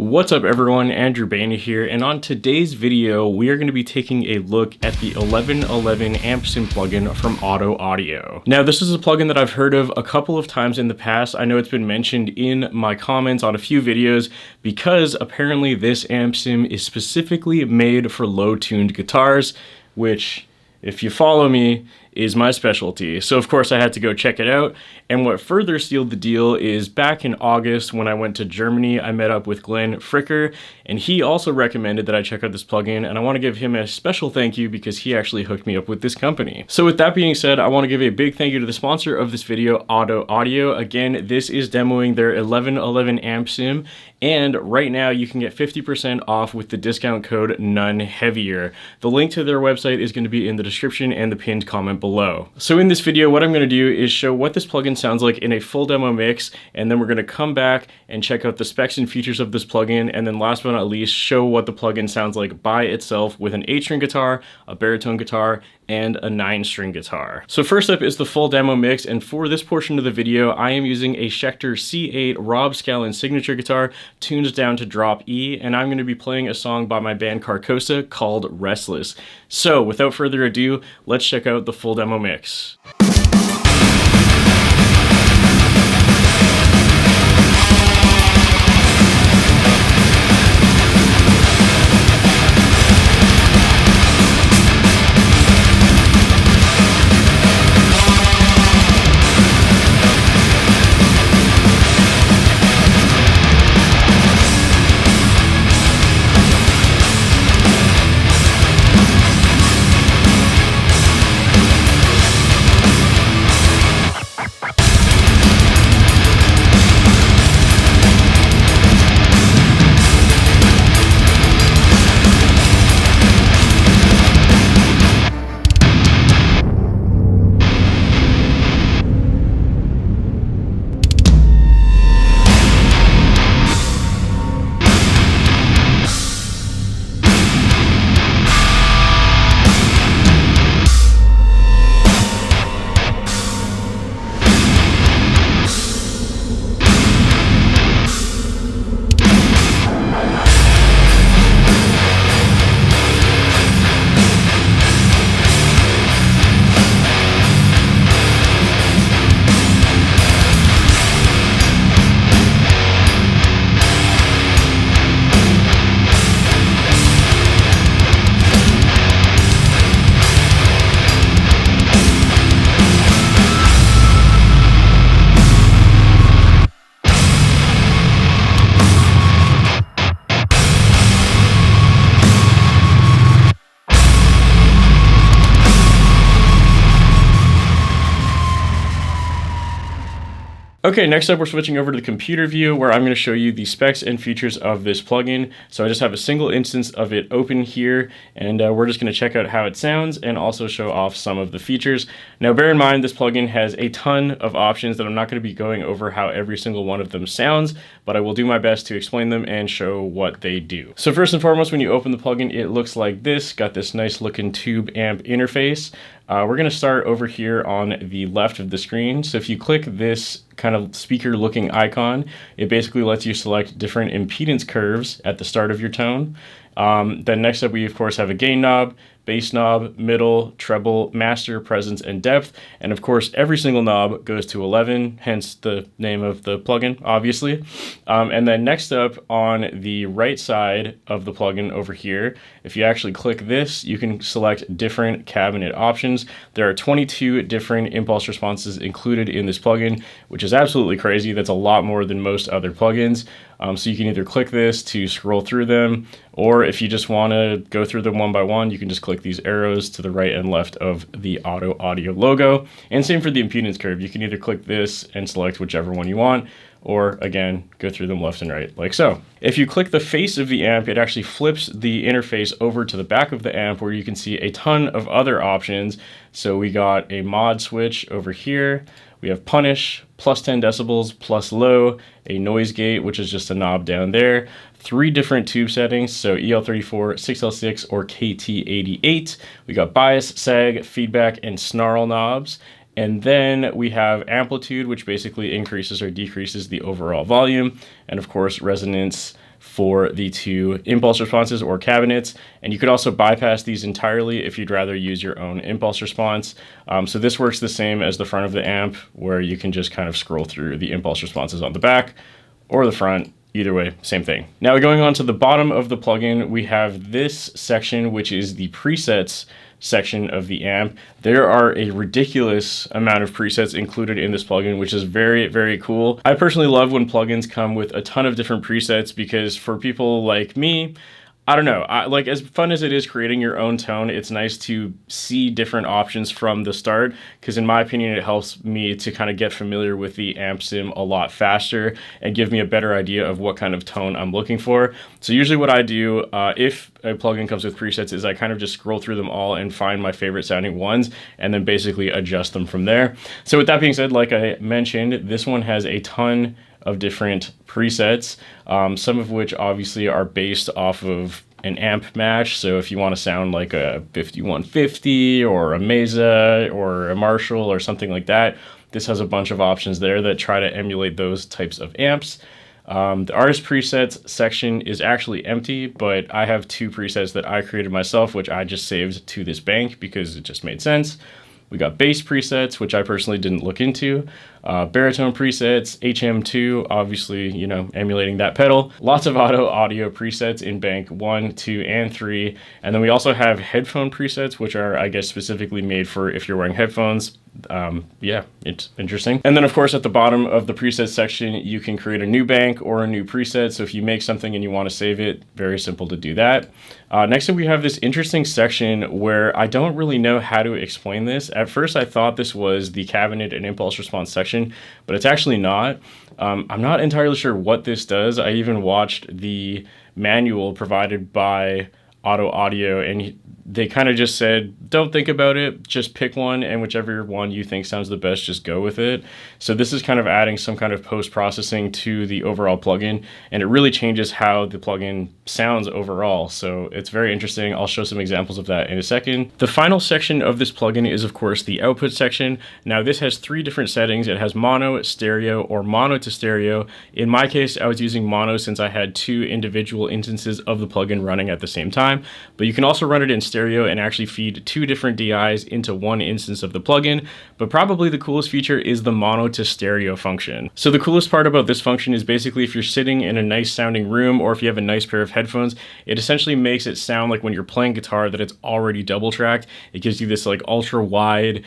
What's up everyone, Andrew Daine here, and on today's video we are going to be taking a look at the 1111 amp sim plugin from Otto Audio. Now this is a plugin that I've heard of a couple of times in the past. I know it's been mentioned in my comments on a few videos because apparently this amp sim is specifically made for low tuned guitars, which, if you follow me, is my specialty. So of course I had to go check it out. And what further sealed the deal is back in August when I went to Germany, I met up with Glenn Fricker, and he also recommended that I check out this plugin, and I want to give him a special thank you because he actually hooked me up with this company. So with that being said, I want to give a big thank you to the sponsor of this video, Otto Audio. Again, this is demoing their 1111 amp sim, and right now you can get 50% off with the discount code NONEHEAVIER. The link to their website is going to be in the description and the pinned comment below. So in this video, what I'm going to do is show what this plugin sounds like in a full demo mix, and then we're going to come back and check out the specs and features of this plugin, and then last but not least, show what the plugin sounds like by itself with an 8-string guitar, a baritone guitar, and a 9-string guitar. So first up is the full demo mix, and for this portion of the video, I am using a Schecter C8 Rob Scallon signature guitar tuned down to drop E, and I'm going to be playing a song by my band Carcosa called Restless. So without further ado, let's check out the full demo mix. Okay, next up we're switching over to the computer view where I'm going to show you the specs and features of this plugin. So I just have a single instance of it open here, and we're just going to check out how it sounds and also show off some of the features. Now bear in mind this plugin has a ton of options that I'm not going to be going over how every single one of them sounds, but I will do my best to explain them and show what they do. So first and foremost, when you open the plugin, it looks like this. Got this nice looking tube amp interface. We're going to start over here on the left of the screen. So if you click this kind of speaker looking icon, it basically lets you select different impedance curves at the start of your tone. Then next up we of course have a gain knob, bass knob, middle, treble, master, presence, and depth. And of course every single knob goes to 11, hence the name of the plugin, obviously. And then next up on the right side of the plugin over here, if you actually click this, you can select different cabinet options. There are 22 different impulse responses included in this plugin, which is absolutely crazy. That's a lot more than most other plugins. So you can either click this to scroll through them, or if you just want to go through them one by one, you can just click these arrows to the right and left of the Otto Audio logo. And same for the impedance curve. You can either click this and select whichever one you want, or again, go through them left and right, like so. If you click the face of the amp, it actually flips the interface over to the back of the amp where you can see a ton of other options. So we got a mod switch over here. We have punish, plus 10 decibels, plus low, a noise gate, which is just a knob down there, 3 different tube settings, so EL34, 6L6, or KT88. We got bias, sag, feedback, and snarl knobs. And then we have amplitude, which basically increases or decreases the overall volume. And of course, resonance, for the two impulse responses or cabinets. And you could also bypass these entirely if you'd rather use your own impulse response. So this works the same as the front of the amp, where you can just kind of scroll through the impulse responses on the back or the front. Either way, same thing. Now going on to the bottom of the plugin, we have this section, which is the presets section of the amp. There are a ridiculous amount of presets included in this plugin, which is very, very cool. I personally love when plugins come with a ton of different presets, because for people like me, I don't know, like, as fun as it is creating your own tone, it's nice to see different options from the start, because in my opinion, it helps me to kind of get familiar with the amp sim a lot faster and give me a better idea of what kind of tone I'm looking for. So usually what I do, if a plugin comes with presets, is I kind of just scroll through them all and find my favorite sounding ones and then basically adjust them from there. So with that being said, like I mentioned, this one has a ton of different presets, some of which obviously are based off of an amp match. So if you want to sound like a 5150 or a Mesa or a Marshall or something like that, this has a bunch of options there that try to emulate those types of amps. The artist presets section is actually empty, but I have two presets that I created myself, which I just saved to this bank because it just made sense. We got bass presets, which I personally didn't look into. Baritone presets, HM2, obviously, you know, emulating that pedal. Lots of Otto audio presets in bank 1, 2, and 3. And then we also have headphone presets, which are, I guess, specifically made for if you're wearing headphones. Yeah, it's interesting. And then of course at the bottom of the presets section, you can create a new bank or a new preset. So if you make something and you want to save it, very simple to do that. Next up, we have this interesting section where I don't really know how to explain this. At first I thought this was the cabinet and impulse response section, but it's actually not. I'm not entirely sure what this does. I even watched the manual provided by Otto Audio, and they kind of just said, don't think about it, just pick one, and whichever one you think sounds the best, just go with it. So this is kind of adding some kind of post-processing to the overall plugin, and it really changes how the plugin sounds overall. So it's very interesting. I'll show some examples of that in a second. The final section of this plugin is, of course, the output section. Now this has three different settings. It has mono, stereo, or mono to stereo. In my case, I was using mono since I had two individual instances of the plugin running at the same time, but you can also run it in stereo and actually feed two different DIs into one instance of the plugin. But probably the coolest feature is the mono to stereo function. So the coolest part about this function is basically if you're sitting in a nice sounding room, or if you have a nice pair of headphones, it essentially makes it sound like when you're playing guitar that it's already double tracked. It gives you this like ultra wide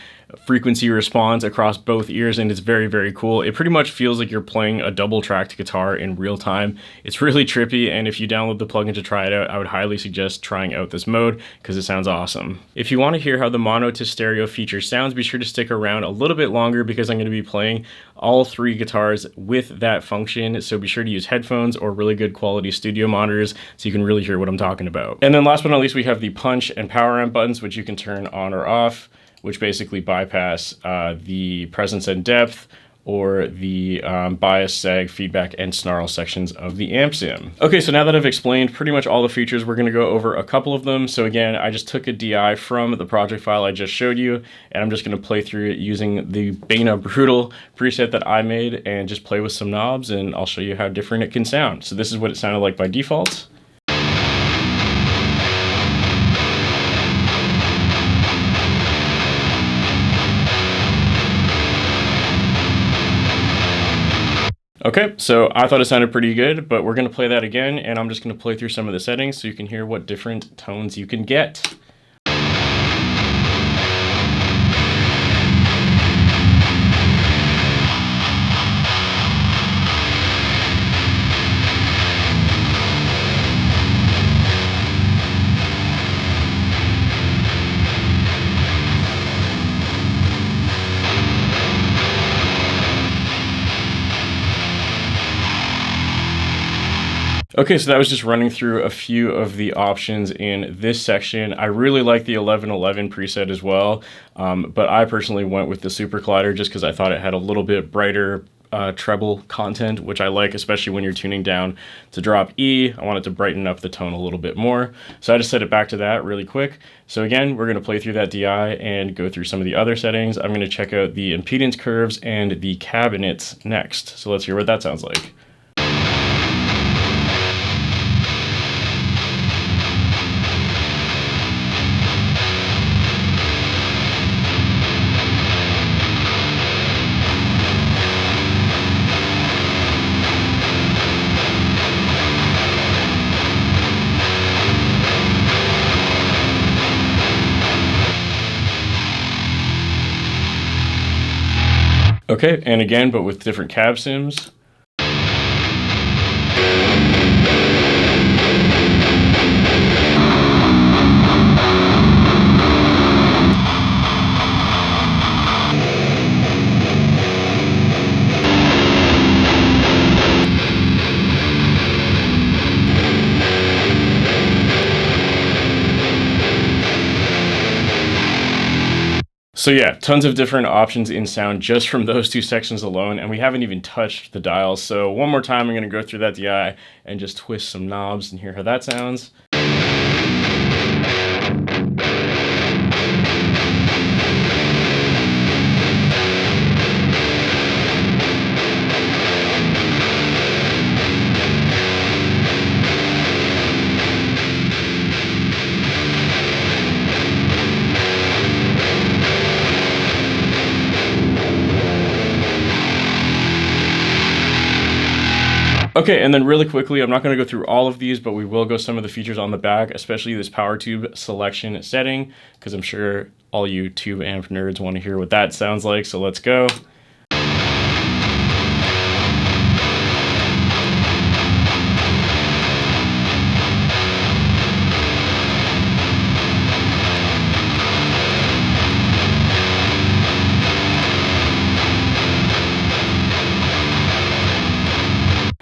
frequency response across both ears, and it's very, very cool. It pretty much feels like you're playing a double tracked guitar in real time. It's really trippy, and if you download the plugin to try it out, I would highly suggest trying out this mode because it sounds awesome. If you want to hear how the mono to stereo feature sounds, be sure to stick around a little bit longer because I'm going to be playing all three guitars with that function. So be sure to use headphones or really good quality studio monitors so you can really hear what I'm talking about. And then last but not least, we have the punch and power amp buttons, which you can turn on or off, which basically bypass the presence and depth or the bias, sag, feedback, and snarl sections of the amp sim. Okay, so now that I've explained pretty much all the features, we're gonna go over a couple of them. So again, I just took a DI from the project file I just showed you, and I'm just gonna play through it using the Beta Brutal preset that I made and just play with some knobs, and I'll show you how different it can sound. So this is what it sounded like by default. Okay, so I thought it sounded pretty good, but we're gonna play that again, and I'm just gonna play through some of the settings so you can hear what different tones you can get. Okay, so that was just running through a few of the options in this section. I really like the 1111 preset as well, but I personally went with the Super Collider just because I thought it had a little bit brighter treble content, which I like, especially when you're tuning down to drop E. I wanted to brighten up the tone a little bit more. So I just set it back to that really quick. So again, we're going to play through that DI and go through some of the other settings. I'm going to check out the impedance curves and the cabinets next. So let's hear what that sounds like. Okay, and again, but with different cab sims. So yeah, tons of different options in sound just from those two sections alone, and we haven't even touched the dials. So one more time, I'm going to go through that DI and just twist some knobs and hear how that sounds. Okay, and then really quickly, I'm not going to go through all of these, but we will go some of the features on the back, especially this power tube selection setting, because I'm sure all you tube amp nerds want to hear what that sounds like, so let's go.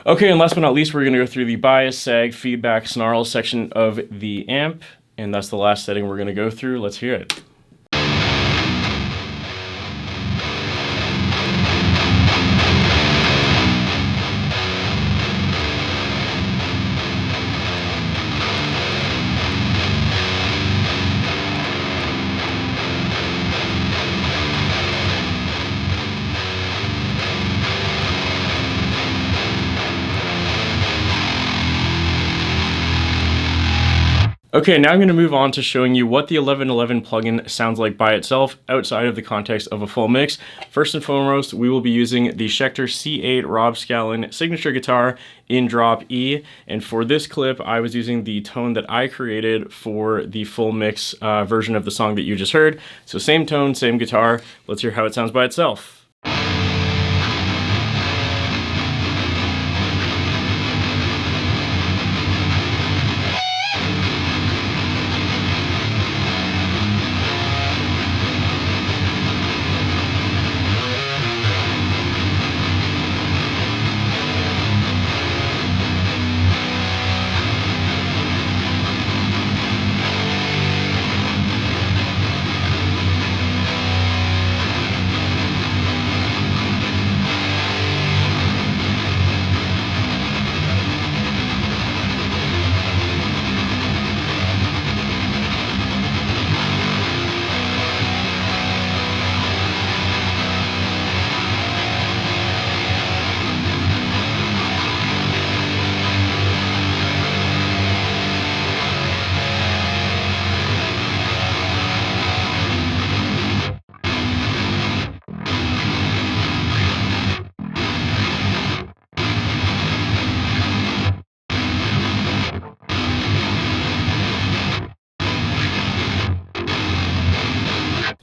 Okay, and last but not least, we're going to go through the bias, sag, feedback, snarl section of the amp, and that's the last setting we're going to go through. Let's hear it. Okay, now I'm going to move on to showing you what the 1111 plugin sounds like by itself outside of the context of a full mix. First and foremost, we will be using the Schecter C8 Rob Scallon signature guitar in drop E, and for this clip I was using the tone that I created for the full mix version of the song that you just heard. So same tone, same guitar. Let's hear how it sounds by itself.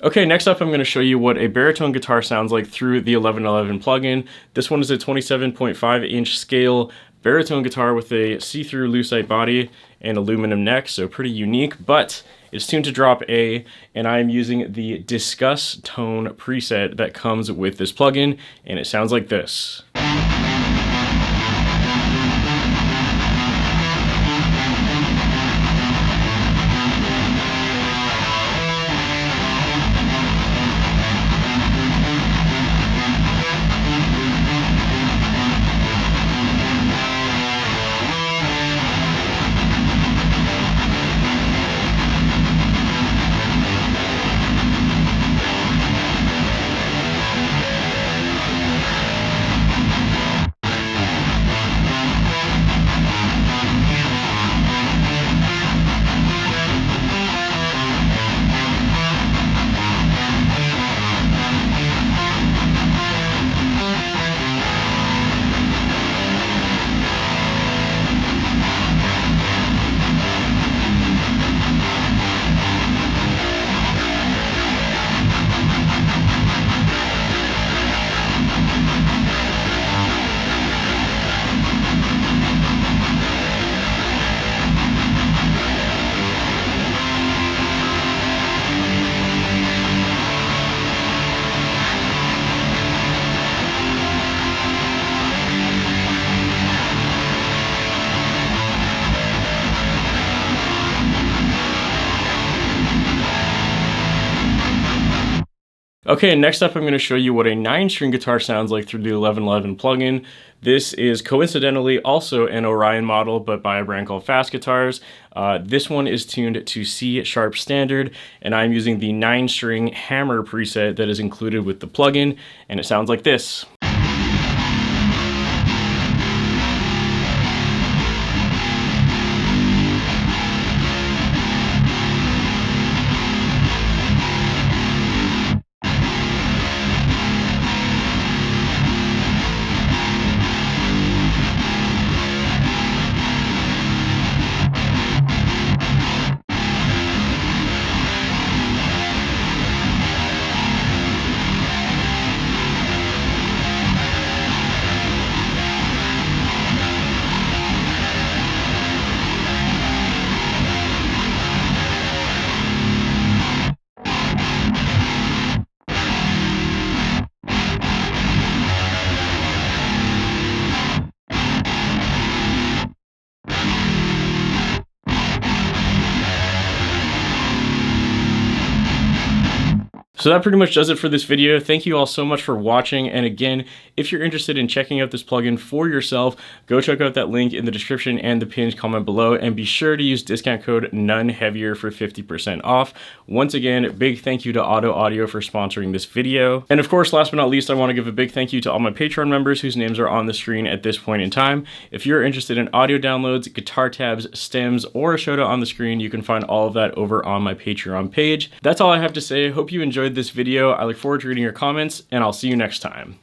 Okay, next up I'm going to show you what a baritone guitar sounds like through the 1111 plugin. This one is a 27.5 inch scale baritone guitar with a see-through lucite body and aluminum neck, so pretty unique, but it's tuned to drop A, and I'm using the Discuss Tone preset that comes with this plugin, and it sounds like this. Okay, next up I'm going to show you what a 9-string guitar sounds like through the 1111 plugin. This is coincidentally also an Orion model, but by a brand called Fast Guitars. This one is tuned to C sharp standard, and I'm using the 9-string hammer preset that is included with the plugin, and it sounds like this. So that pretty much does it for this video. Thank you all so much for watching. And again, if you're interested in checking out this plugin for yourself, go check out that link in the description and the pinned comment below, and be sure to use discount code NONEHEAVIER for 50% off. Once again, big thank you to Otto Audio for sponsoring this video. And of course, last but not least, I want to give a big thank you to all my Patreon members whose names are on the screen at this point in time. If you're interested in audio downloads, guitar tabs, stems, or a shout out on the screen, you can find all of that over on my Patreon page. That's all I have to say. Hope you enjoyed this video. I look forward to reading your comments, and I'll see you next time.